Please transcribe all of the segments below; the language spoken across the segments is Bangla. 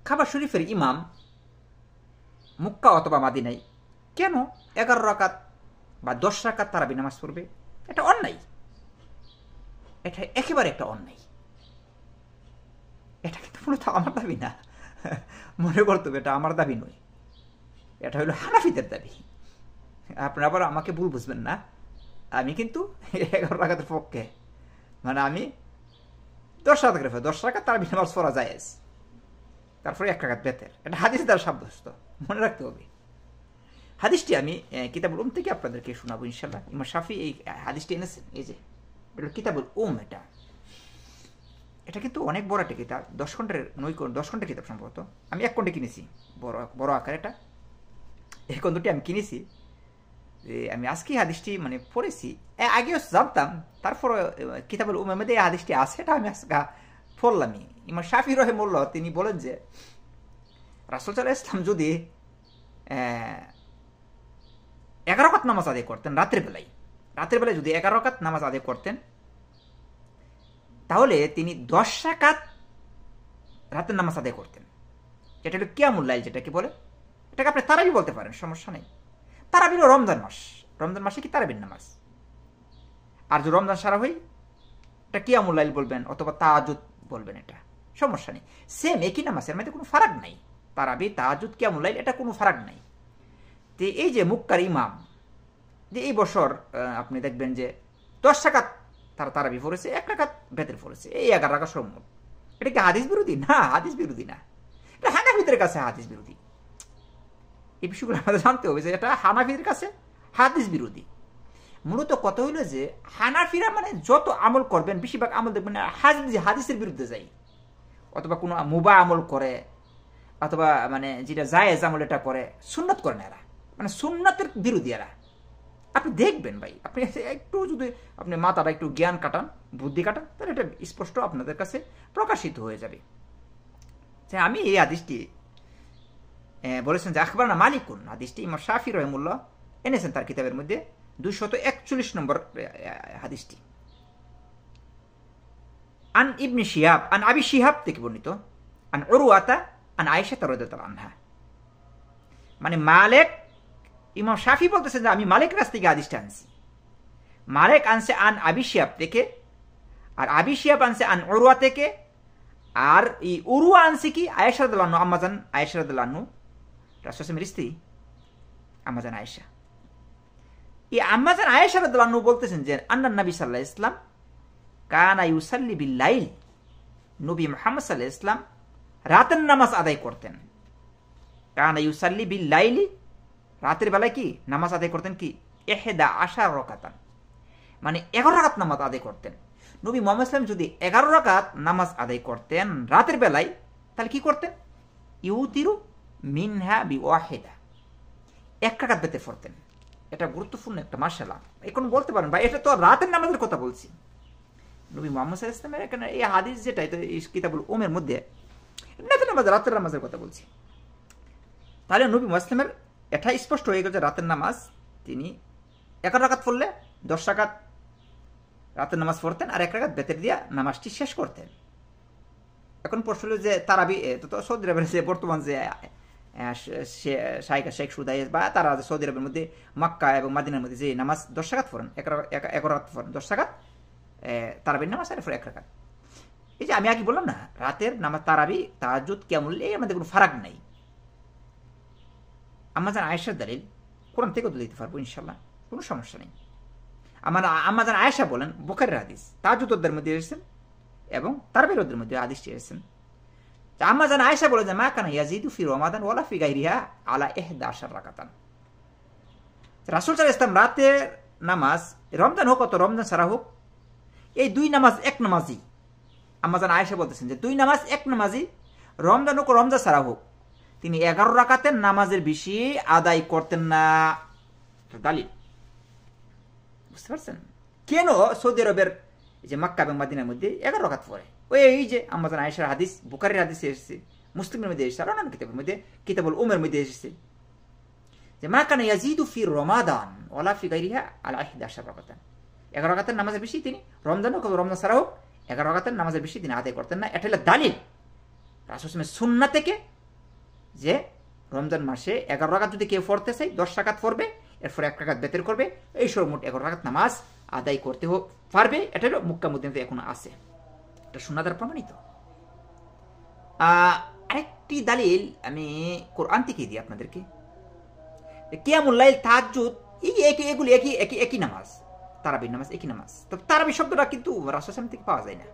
কাবা শরীফের ইমাম মক্কা অথবা মাদিনায় কেন 11 রাকাত বা 10 রাকাত তারাবি নামাজ পড়বে? এটা অন্যায়, এটা একেবারে একটা অন্যায়। এটা কিন্তু মূলত আমার দাবি না, মনে করতে হবে এটা আমার দাবি নয়, এটা হলো হানাফিদের দাবি। আপনারা আবার আমাকে ভুল বুঝবেন না, আমি কিন্তু 11 রাকাতের পক্ষে, মানে আমি 10 রাকাত তারাবি নামাজ পড়া জায়েজ, তারপরে 1 রাকাত বেতের, এটা হাদিস দ্বারা সাব্যস্ত, মনে রাখতে হবে। হাদিসটি আমি কিতাবুল উম থেকে আপনাদেরকে শোনাবো ইনশাল্লাহ। ইমাম শাফি এই হাদিসটি এনেছেন, এই যে কিতাবুল উম, এটা কিন্তু অনেক বড় একটা কিতাব, 10 খণ্ডের কিতাব সম্ভবত। আমি 1 খণ্ডে কিনেছি, বড় আকার। এটা এই খণ্ডটি আমি কিনেছি, যে আমি আজকে হাদিসটি মানে পড়েছি, আগেও জানতাম, তারপর কিতাবুল উমের মধ্যে এই হাদিসটি আছে, এটা আমি আজকে পড়লামই। ইমাম শাফি রাহিমাহুল্লাহ তিনি বলেন যে রাসূল সাল্লাল্লাহু আলাইহি ওয়াসাল্লাম যদি 11 রাকাত নামাজ আদায় করতেন রাতের বেলায় যদি 11 রাকাত নামাজ আদায় করতেন, তাহলে তিনি 10 রাকাত রাতের নামাজ আদায় করতেন। এটা হলো কিয়ামুল লাইল যেটাকে বলে, এটাকে আপনি তারাবি বলতে পারেন, সমস্যা নেই। তারাবি হলো রমজান মাসে কি তারাবির নামাজ, আর যদি রমজান সারা হয় এটা কিয়ামুল লাইল বলবেন অথবা তাহাজ্জুদ বলবেন, এটা সমস্যা নেই। সেম একই নামাজ, এর মধ্যে কোনো ফারাক নাই। তারাবি, তাহাজ্জুদ, কিয়ামুল লাইল এটা কোনো ফারাক নাই। তো এই যে মুক্কার ইমাম, যে এই বছর আপনি দেখবেন যে 10 রাকাত তারাবি পড়েছে, 1 রাকাত বেতের পড়েছে, এই 11 রাকাত সম্মত। এটা কি হাদিস বিরোধী? না, হাদিস বিরোধী না, এটা হানাফিদের কাছে হাদিস বিরোধী। এই বিষয়গুলো আমাদের জানতে হবে যে এটা হানাফিদের কাছে হাদিস বিরোধী। মূলত কথা হইল যে হানাফিরা মানে যত আমল করবেন, বেশিরভাগ আমল দেখবেন হাদিসের বিরুদ্ধে যায়, অথবা কোনো মুবা আমল করে, অথবা মানে যেটা জায়েজ আমল এটা করে, সুন্নাত করে না এরা, মানে সুন্নাতের বিরোধী এরা। আপনি দেখবেন ভাই, আপনি একটু যদি আপনি মাথাটা একটু জ্ঞান কাটান, বুদ্ধি কাটান, তাহলে এটা স্পষ্ট আপনাদের কাছে প্রকাশিত হয়ে যাবে। আমি এই হাদিসটি বলেছেন যে আখবারনা মালিকুন, হাদিসটি ইমাম শাফি রাহিমাহুল্লাহ এনেছেন তার কিতাবের মধ্যে 241 নম্বর হাদিসটি। আন ইবনে শিহাব, আন আবি শিহাব থেকে বর্ণিত, আন উরওয়াতা আন আয়েশা রাদিয়াল্লাহু আনহা। মানে মালিক, ইমাম শাফি বলতেছেন যে আমি মালিকের কাছ থেকে হাদিসটা আনছি। মালিক আনছে আন আবি শিহাব থেকে, আর আবি শিহাব আনছে আন উরওয়া থেকে, আর এই উরওয়া আনছে কি আয়েশা রাদিয়াল্লাহু আনহা, আম্মাজান আয়েশা রাদিয়াল্লাহু আনহা, রাসূল সাল্লাল্লাহু স্ত্রী আম্মাজান আয়েশা। এই আম্মাজান আয়েশা রাদিয়াল্লাহু আনহা বলতেছেন যে আন্নান নবী সাল্লাল্লাহু আলাইহি ওয়াসাল্লাম কানা ইউসাল্লি বিল লাইল, নবী মুহাম্মদ সাল্লাল্লাহু আলাইহি ওয়াসাল্লাম রাতের নামাজ আদায় করতেন। কানা ইউসাল্লি বিল লাইলি, রাতের বেলায় কি নামাজ আদায় করতেন কি 11 রাকাতান, মানে 11 রাকাত নামাজ আদায় করতেন। নবী মুহাম্মদ সাল্লাল্লাহু আলাইহি ওয়াসাল্লাম যদি 11 রাকাত নামাজ আদায় করতেন রাতের বেলায়, তাহলে কি করতেন? ইউতিরু মিনহা বিওয়াহিদা, 1 রাকাত বেতের পড়তেন। এটা গুরুত্বপূর্ণ একটা মাশাআল্লাহ। এখন বলতে পারেন ভাই এটা তো রাতের নামাজের কথা বলছি। নবী মুহাম্মদ সাল্লাল্লাহু আলাইহি ওয়াসাল্লামের এখানে এই হাদিস যেটা এটা কিতাবুল উমের মধ্যে রাতের নামাজের কথা বলছি। তাহলে নবী মুসলিমের এটা স্পষ্ট হয়ে গেছে রাতের নামাজ তিনি 11 রাকাত পড়লে 10 রাকাত রাতের নামাজ পড়তেন, আর 1 রাকাত বেতের দিয়া নামাজটি শেষ করতেন। এখন প্রশ্ন হলো যে তারাবি তো সৌদি আরবের যে বর্তমান যে শেখ সুদাইস বা তারা সৌদি আরবের মধ্যে মক্কা এবং মাদিনার মধ্যে যে নামাজ 10 রাকাত পড়েন, 11 রাকাত পড়েন, 10 রাকাত তারাবির নামাজ, আর 1 রাকাত। এই যে আমি আগে বললাম না রাতের নামাজ তারাবি, তাহাজ্জুদ, কিয়ামুল লাইল, এই আমাদের কোনো ফারাক নাই। আম্মাজান আয়েশার দলিল কোরআন থেকেও দিতে পারবো ইনশাল্লাহ, কোনো সমস্যা নেই। আম্মাজান আয়েশা বলেন, বুখারীর হাদিস, তাহাজ্জুদের মধ্যে এসেছেন এবং তারাবির মধ্যে হাদিসটি এসেছেন। আম্মাজান আয়েশা বলে যে মা কানা ইয়াজিদু ফি রমাদান ওয়ালা ফি গায়রিহা আলা 11 রাকাতান। রাসূল সাল্লাল্লাহু আলাইহি ওয়াসাল্লাম রাতের নামাজ, রমজান হোক অথবা রমজান ছাড়া হোক, এই 2 নামাজ এক নামাজই। আম্মাজান আয়েশা বলতেছেন যে 2 নামাজ এক নামাজই, রমজান হোক রমজান ছাড়া হোক, তিনি 11 রাকাতের নামাজের বেশি আদায় করতেন না। দালিল বুঝতে পারছেন কেন সৌদি আরবের যে মক্কা এবং মাদিনার মধ্যে 11 রাকাত পড়ে? ওই এই যে আম্মাজান আয়েশার হাদিস, বুখারীর হাদিসে এসেছে, মুসলিমের মধ্যে এসেছে, আর অন্যান্য কিতাবের মধ্যে কিতাবুল উমের মধ্যে এসেছে যে মা কানা ইয়াজিদু ফি রমাদান ওয়ালা ফি গায়রিহা আলা 11 রাকাতান। 11 রাকাতের নামাজের বেশি তিনি রমজান হোক রমজান ছাড়া হোক 11 রাকাতের নামাজের বেশি তিনি আদায় করতেন না। এটা হলো দালিল রাসূল সাল্লাল্লাহু আলাইহি ওয়াসাল্লামের সুন্নাহ থেকে যে রমজান মাসে 11 রাকাত যদি কেউ পড়তে চাই 10 রাকাত পড়বে, এরপর 1 রাকাত বেতের করবে, এই সর্বমোট 11 রাকাত নামাজ আদায় করতে পারবে। এটা হলো মক্কা মদিনাতে এখন আছে, এটা সুন্নাহ দ্বারা প্রমাণিত। আরেকটি দালিল আমি কোরআন থেকে দিই আপনাদেরকে। কিয়ামুল লাইল, তাহাজ্জুদ, এগুলি একই নামাজ, তারাবির নামাজ একই নামাজ। তবে তারাবি শব্দটা কিন্তু রাসূল থেকে পাওয়া যায় না।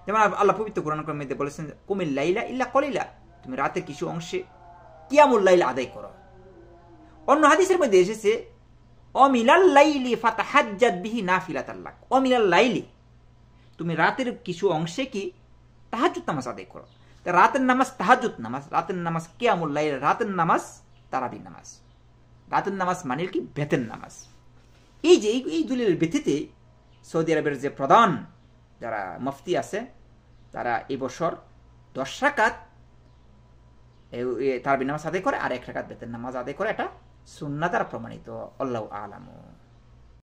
যেমন আল্লাহ পবিত্র কোরআনের মধ্যে বলেছেন কুমিল লাইলা ইল্লা কলিলা, তুমি রাতের কিছু অংশে কিয়ামুল লাইল আদায় করো। অন্য হাদিসের মধ্যে এসেছে অমিলাল লাইলি ফাতাহাজ্জাদ বিহি নাফিলাতাল লাক, অমিলাল লাইলি, তুমি রাতের কিছু অংশে কি তাহাজ্জুদ নামাজ আদায় করো। রাতের নামাজ তাহাজ্জুদ নামাজ, রাতের নামাজ কিয়ামুল লাইল, রাতের নামাজ তারাবির নামাজ। রাতের নামাজ মানে কি বেতের নামাজ। এই যে এই দলিলের ভিত্তিতে সৌদি আরবের যে প্রধান যারা মুফতি আছে তারা এই বছর 10 রাকাত তারাবির নামাজ আদায় করে আর 1 রাকাত বেতের নামাজ আদায় করে। এটা সুন্নাহ দ্বারা প্রমাণিত। আল্লাহু আ'লাম।